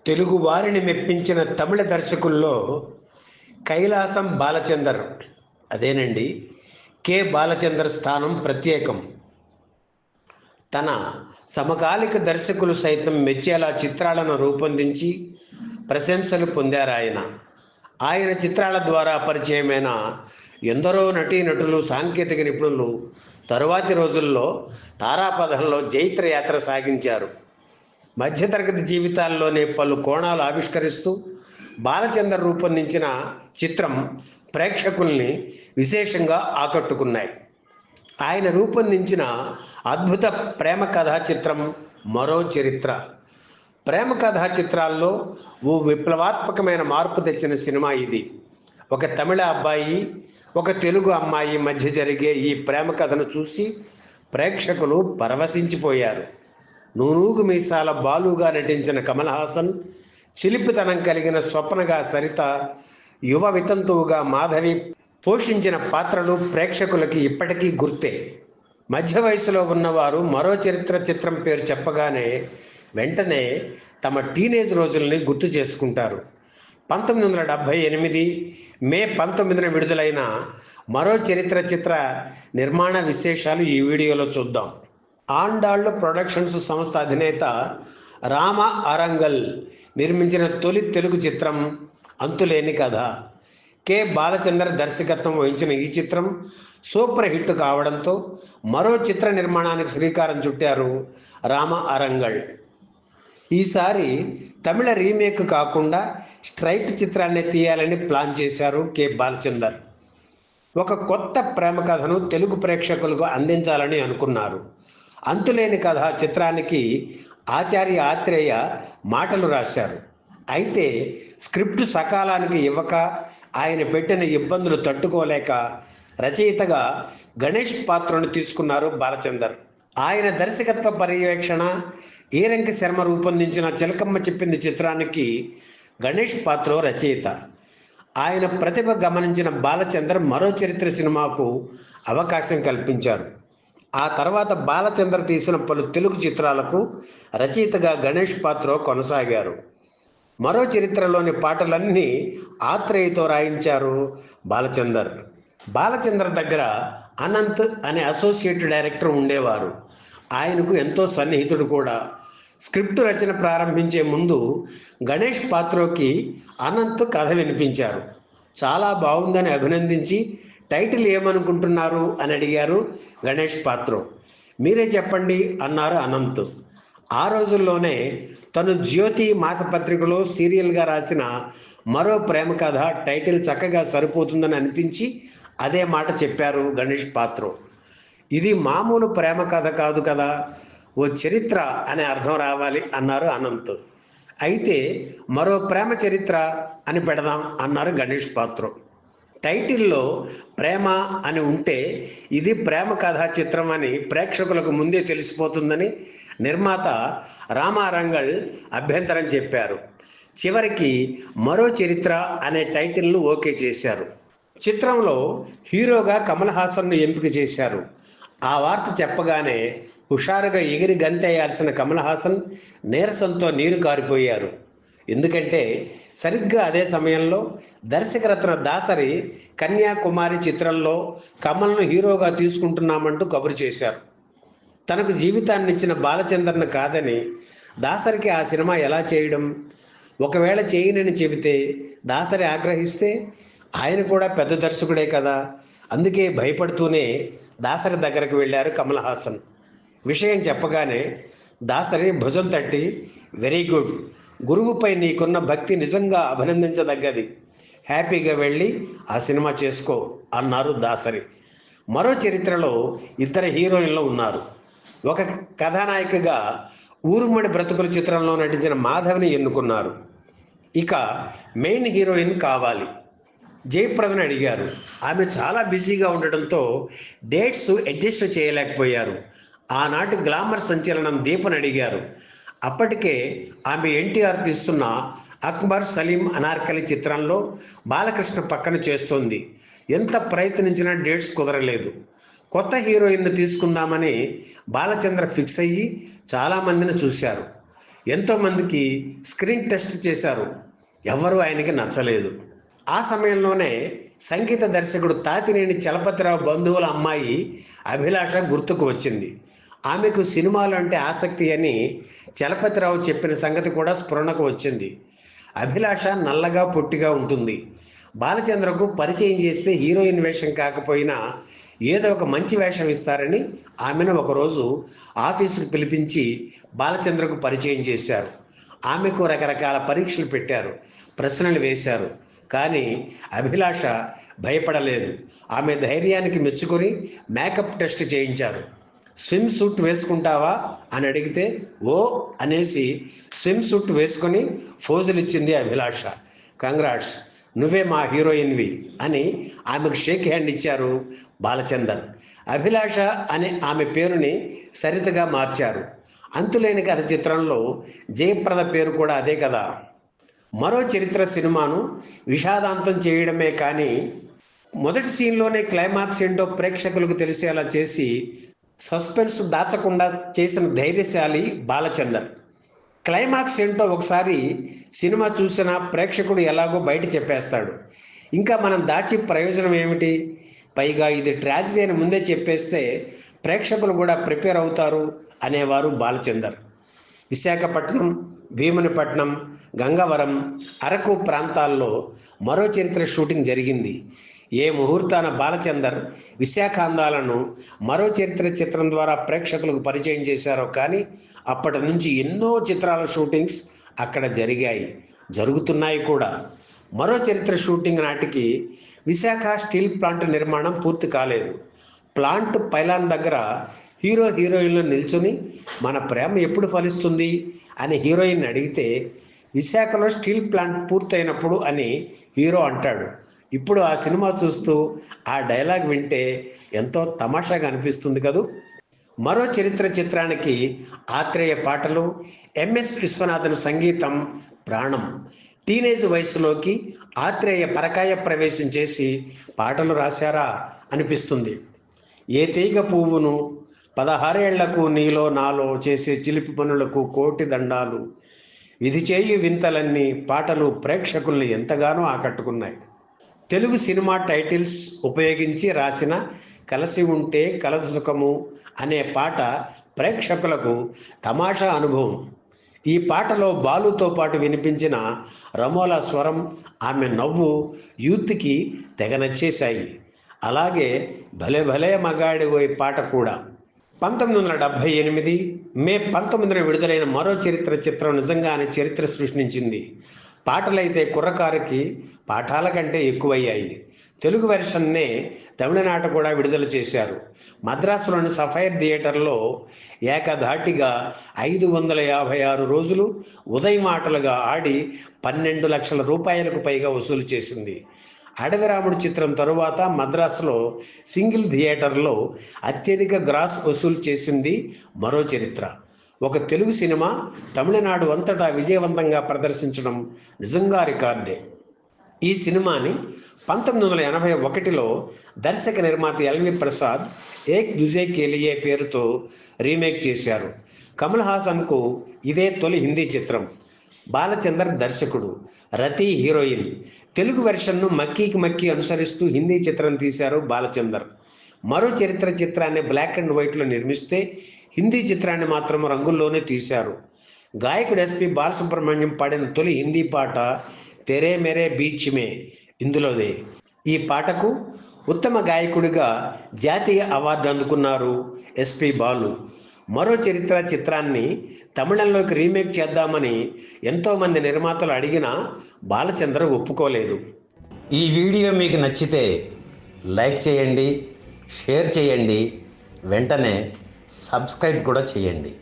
తెలుగు వారిని మెప్పించిన తమిళ దర్శకుల్లో కైలాసం బాలచందర్, అదేనండి, కె బాలచందర్ స్థానం ప్రత్యేకం. తన సమకాలిక దర్శకులు సైతం మెచ్చేలా చిత్రాలను రూపొందించి ప్రశంసలు పొందారు ఆయన చిత్రాల ద్వారా పరిచయమైన ఎందరో నటీనటులు, సాంకేతిక నిపుణులు తరువాతి రోజుల్లో తారాపథంలో జైత్రయాత్ర సాగించారు. మధ్యతరగతి జీవితాల్లోనే పలు కోణాలు ఆవిష్కరిస్తూ బాలచందర్ రూపొందించిన చిత్రం ప్రేక్షకుల్ని విశేషంగా ఆకట్టుకున్నాయి. ఆయన రూపొందించిన అద్భుత ప్రేమ కథా చిత్రం మరో చరిత్ర. ప్రేమ కథా చిత్రాల్లో ఓ విప్లవాత్మకమైన మార్పు తెచ్చిన సినిమా ఇది. ఒక తమిళ అబ్బాయి, ఒక తెలుగు అమ్మాయి మధ్య జరిగే ఈ ప్రేమ కథను చూసి ప్రేక్షకులు పరవశించిపోయారు. నూనూగు మీసాల బాలుగా నటించిన కమల్ హాసన్, చిలిపితనం కలిగిన స్వప్నగా సరిత, యువ వితంతువుగా మాధవి పోషించిన పాత్రలు ప్రేక్షకులకి ఇప్పటికీ గుర్తే. మధ్య వయసులో ఉన్నవారు మరో చరిత్ర చిత్రం పేరు చెప్పగానే వెంటనే తమ టీనేజ్ రోజుల్ని గుర్తు చేసుకుంటారు. 1978 మే 19న విడుదలైన మరో చరిత్ర చిత్ర నిర్మాణ విశేషాలు ఈ వీడియోలో చూద్దాం. ఆండాళ్ళు ప్రొడక్షన్స్ సంస్థ అధినేత రామ అరంగల్ నిర్మించిన తొలి తెలుగు చిత్రం అంతులేని కథ. కె బాలచందర్ దర్శకత్వం వహించిన ఈ చిత్రం సూపర్ హిట్ కావడంతో మరో చిత్ర నిర్మాణానికి శ్రీకారం చుట్టారు రామ అరంగల్. ఈసారి తమిళ రీమేక్ కాకుండా స్ట్రైట్ చిత్రాన్ని తీయాలని ప్లాన్ చేశారు కె బాలచందర్. ఒక కొత్త ప్రేమ కథను తెలుగు ప్రేక్షకులకు అందించాలని అనుకున్నారు. అంతులేని కథ చిత్రానికి ఆచార్య ఆత్రేయ మాటలు రాశారు. అయితే స్క్రిప్ట్ సకాలానికి ఇవ్వక ఆయన పెట్టిన ఇబ్బందులు తట్టుకోలేక రచయితగా గణేష్ పాత్రను తీసుకున్నారు బాలచందర్. ఆయన దర్శకత్వ పర్యవేక్షణ, ఈరంకి శర్మ రూపొందించిన చిలకమ్మ చెప్పింది చిత్రానికి గణేష్ పాత్ర రచయిత. ఆయన ప్రతిభ గమనించిన బాలచందర్ మరో చరిత్ర సినిమాకు అవకాశం కల్పించారు. ఆ తర్వాత బాలచందర్ తీసిన పలు తెలుగు చిత్రాలకు రచయితగా గణేష్ పాత్ర కొనసాగారు. మరో చరిత్రలోని పాటలన్నీ ఆత్రేయతో రాయించారు బాలచందర్. బాలచందర్ దగ్గర అనంత్ అనే అసోసియేట్ డైరెక్టర్ ఉండేవారు. ఆయనకు ఎంతో సన్నిహితుడు కూడా. స్క్రిప్ట్ రచన ప్రారంభించే ముందు గణేష్ పాత్రకి అనంత్ కథ వినిపించారు. చాలా బాగుందని అభినందించి టైటిల్ ఏమనుకుంటున్నారు అని అడిగారు గణేష్ పాత్ర. మీరే చెప్పండి అన్నారు అనంత్. ఆ రోజుల్లోనే తను జ్యోతి మాసపత్రికలో సీరియల్గా రాసిన మరో ప్రేమ కథ టైటిల్ చక్కగా సరిపోతుందని అనిపించి అదే మాట చెప్పారు గణేష్ పాత్ర. ఇది మామూలు ప్రేమ కథ కాదు కదా, ఓ చరిత్ర అనే అర్థం రావాలి అన్నారు అనంత్. అయితే మరో ప్రేమ చరిత్ర అని పెడదాం అన్నారు గణేష్ పాత్ర. టైటిల్లో ప్రేమ అని ఉంటే ఇది ప్రేమ కథా చిత్రం అని ప్రేక్షకులకు ముందే తెలిసిపోతుందని నిర్మాత రామారంగల్ అభ్యంతరం చెప్పారు. చివరికి మరో చరిత్ర అనే టైటిల్ను ఓకే చేశారు. చిత్రంలో హీరోగా కమల్ హాసన్ను ఎంపిక చేశారు. ఆ వార్త చెప్పగానే హుషారుగా ఎగిరి గంతేయాల్సిన కమల్ హాసన్ నీరసంతో నీరు కారిపోయారు. ఎందుకంటే సరిగ్గా అదే సమయంలో దర్శకరత్న దాసరి కన్యాకుమారి చిత్రంలో కమల్ను హీరోగా తీసుకుంటున్నామంటూ కబురు చేశారు. తనకు జీవితాన్ని ఇచ్చిన బాలచందర్ను కాదని దాసరికి ఆ సినిమా ఎలా చేయడం? ఒకవేళ చేయనని చెబితే దాసరి ఆగ్రహిస్తే ఆయన కూడా పెద్ద దర్శకుడే కదా. అందుకే భయపడుతూనే దాసరి దగ్గరకు వెళ్ళారు కమల్ హాసన్. విషయం చెప్పగానే దాసరి భుజం తట్టి, వెరీ గుడ్, గురువుపై నీకున్న భక్తి నిజంగా అభినందించదగ్గది, హ్యాపీగా వెళ్ళి ఆ సినిమా చేసుకో అన్నారు దాసరి. మరో చరిత్రలో ఇద్దరు హీరోయిన్లు ఉన్నారు. ఒక కథానాయికగా ఊరుమడి బ్రతుకుల చిత్రంలో నటించిన మాధవిని ఎన్నుకున్నారు. ఇక మెయిన్ హీరోయిన్ కావాలి. జయప్రదను అడిగారు. ఆమె చాలా బిజీగా ఉండడంతో డేట్స్ అడ్జస్ట్ చేయలేకపోయారు. ఆనాటి గ్లామర్ సంచలనం దీపని అడిగారు. అప్పటికే ఆమె ఎన్టీఆర్ తీస్తున్న అక్బర్ సలీం అనార్కలి చిత్రంలో బాలకృష్ణ పక్కన చేస్తోంది. ఎంత ప్రయత్నించినా డేట్స్ కుదరలేదు. కొత్త హీరోయిన్ను తీసుకుందామని బాలచంద్ర ఫిక్స్ అయ్యి చాలామందిని చూశారు. ఎంతోమందికి స్క్రీన్ టెస్ట్ చేశారు, ఎవరు ఆయనకి నచ్చలేదు. ఆ సమయంలోనే సంగీత దర్శకుడు తాతినేని చలపతిరావు బంధువుల అమ్మాయి అభిలాష గుర్తుకు వచ్చింది. ఆమెకు సినిమాలు అంటే ఆసక్తి అని చలపతిరావు చెప్పిన సంగతి కూడా స్ఫురణకు వచ్చింది. అభిలాష నల్లగా పొట్టిగా ఉంటుంది. బాలచంద్రకు పరిచయం చేస్తే హీరోయిన్ వేషం కాకపోయినా ఏదో ఒక మంచి వేషం ఇస్తారని ఆమెను ఒకరోజు ఆఫీసుకు పిలిపించి బాలచంద్రకు పరిచయం చేశారు. ఆమెకు రకరకాల పరీక్షలు పెట్టారు, ప్రశ్నలు వేశారు. కానీ అభిలాష భయపడలేదు. ఆమె ధైర్యానికి మెచ్చుకొని మేకప్ టెస్ట్ చేయించారు. స్విమ్ సూట్ వేసుకుంటావా అని అడిగితే ఓ అనేసి స్విమ్ సూట్ వేసుకొని ఫోజులు ఇచ్చింది అభిలాష. కంగ్రాట్స్, నువ్వే మా హీరోయిన్వి అని ఆమెకు షేక్ హ్యాండ్ ఇచ్చారు బాలచందర్. అభిలాష అనే ఆమె పేరుని సరితగా మార్చారు. అంతులేని కథ చిత్రంలో జయప్రద పేరు కూడా అదే కదా. మరో చరిత్ర సినిమాను విషాదాంతం చేయడమే కానీ మొదటి సీన్లోనే క్లైమాక్స్ ఏంటో ప్రేక్షకులకు తెలిసేలా చేసి సస్పెన్స్ దాచకుండా చేసిన ధైర్యశాలి బాలచందర్. క్లైమాక్స్ ఏంటో ఒకసారి సినిమా చూసిన ప్రేక్షకుడు ఎలాగో బయట చెప్పేస్తాడు. ఇంకా మనం దాచి ప్రయోజనం ఏమిటి? పైగా ఇది ట్రాజడీ అని ముందే చెప్పేస్తే ప్రేక్షకులు కూడా ప్రిపేర్ అవుతారు అనేవారు బాలచందర్. విశాఖపట్నం, భీమునిపట్నం, గంగవరం, అరకు ప్రాంతాల్లో మరో చరిత్ర షూటింగ్ జరిగింది. ఏ ముహూర్తాన బాలచందర్ విశాఖ అందాలను మరో చరిత్ర చిత్రం ద్వారా ప్రేక్షకులకు పరిచయం చేశారో కానీ అప్పటి నుంచి ఎన్నో చిత్రాల షూటింగ్స్ అక్కడ జరిగాయి, జరుగుతున్నాయి కూడా. మరో చరిత్ర షూటింగ్ నాటికి విశాఖ స్టీల్ ప్లాంట్ నిర్మాణం పూర్తి కాలేదు. ప్లాంట్ పైలాన్ దగ్గర హీరోయిన్లు నిల్చుని మన ప్రేమ ఎప్పుడు ఫలిస్తుంది అని హీరోయిన్ అడిగితే విశాఖలో స్టీల్ ప్లాంట్ పూర్తయినప్పుడు అని హీరో అంటాడు. ఇప్పుడు ఆ సినిమా చూస్తూ ఆ డైలాగ్ వింటే ఎంతో తమాషాగా అనిపిస్తుంది కదూ. మరో చరిత్ర చిత్రానికి ఆత్రేయ పాటలు, ఎంఎస్ విశ్వనాథన్ సంగీతం ప్రాణం. టీనేజ్ వయసులోకి ఆత్రేయ పరకాయ ప్రవేశం చేసి పాటలు రాశారా అనిపిస్తుంది. ఏ తీగ పువ్వును, 16 ఏళ్లకు నీలో నాలో చేసే చిలిపి పనులకు కోటి దండాలు, విధి చేయు వింతలన్నీ పాటలు ప్రేక్షకుల్ని ఎంతగానో ఆకట్టుకున్నాయి. తెలుగు సినిమా టైటిల్స్ ఉపయోగించి రాసిన కలసి ఉంటే కలదు సుఖము అనే పాట ప్రేక్షకులకు తమాషా అనుభవం. ఈ పాటలో బాలుతో పాటు వినిపించిన రమోలా స్వరం, ఆమె నవ్వు యూత్కి తెగ నచ్చేశాయి. అలాగే భలే భలే మగాడివోయ్ పాట కూడా. 1978 మే 19న విడుదలైన మరో చరిత్ర చిత్రం నిజంగానే చరిత్ర సృష్టించింది. పాటలైతే కుర్రకారుకి పాఠాల కంటే ఎక్కువయ్యాయి. తెలుగు వెర్షన్నే తమిళనాట కూడా విడుదల చేశారు. మద్రాసులోని సఫైర్ థియేటర్లో ఏకధాటిగా 556 రోజులు ఉదయం ఆటలుగా ఆడి 12 లక్షల రూపాయలకు పైగా వసూలు చేసింది. అడవిరాముడు చిత్రం తరువాత మద్రాసులో సింగిల్ థియేటర్లో అత్యధిక గ్రాస్ వసూలు చేసింది మరో చరిత్ర. ఒక తెలుగు సినిమా తమిళనాడు అంతటా విజయవంతంగా ప్రదర్శించడం నిజంగా రికార్డే. ఈ సినిమాని 1981లో దర్శక నిర్మాత ఎల్వి ప్రసాద్ ఏక్ దుజే కే లియే పేరుతో రీమేక్ చేశారు. కమల్ హాసన్కు ఇదే తొలి హిందీ చిత్రం. బాలచందర్ దర్శకుడు, రతి హీరోయిన్. తెలుగు వెర్షన్ను మక్కీ అనుసరిస్తూ హిందీ చిత్రం తీశారు బాలచందర్. మరో చరిత్ర చిత్రాన్ని బ్లాక్ అండ్ వైట్లో నిర్మిస్తే హిందీ చిత్రాన్ని మాత్రం రంగుల్లోనే తీశారు. గాయకుడు ఎస్పి బాలసుబ్రహ్మణ్యం పాడిన తొలి హిందీ పాట తెరే మేరే బీచ్ మే ఇందులోదే. ఈ పాటకు ఉత్తమ గాయకుడిగా జాతీయ అవార్డు అందుకున్నారు ఎస్పి బాలు. మరో చరిత్ర చిత్రాన్ని తమిళంలోకి రీమేక్ చేద్దామని ఎంతోమంది నిర్మాతలు అడిగినా బాలచంద్ర ఒప్పుకోలేదు. ఈ వీడియో మీకు నచ్చితే లైక్ చేయండి, షేర్ చేయండి, వెంటనే సబ్స్క్రైబ్ కూడా చేయండి.